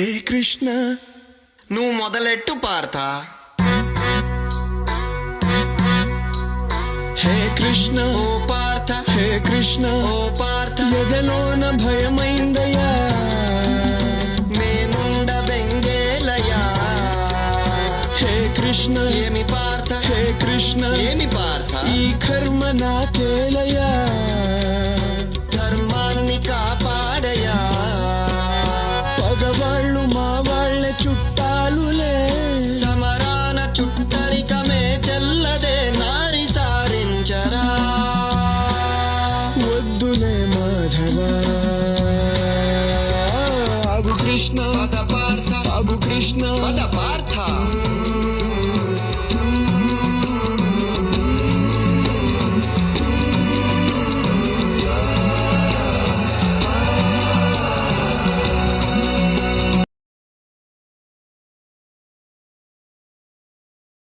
హే కృష్ణ నువ్వు మొదలెట్టు పార్థ. హే కృష్ణ ఓ పార్థ, హే కృష్ణ ఓ పార్థ, ఎదలోన భయమైందయ్యా మేనుండ బెంగేలయ్యా. హే కృష్ణ ఏమి పార్థ, హే కృష్ణ ఏమి పార్థ, ఈ కర్మ నాకేలయ్యా ధర్మాన్ని కాపాడయా. పగవాళ్ళు మా వాళ్ళ చుట్టాలులే, సమరాన చుట్టరికమే చెల్లదే నారి సారించరా. వద్దులే మాధవా ఆగు కృష్ణ పద పార్థ, ఆగు కృష్ణ పద పార్థ.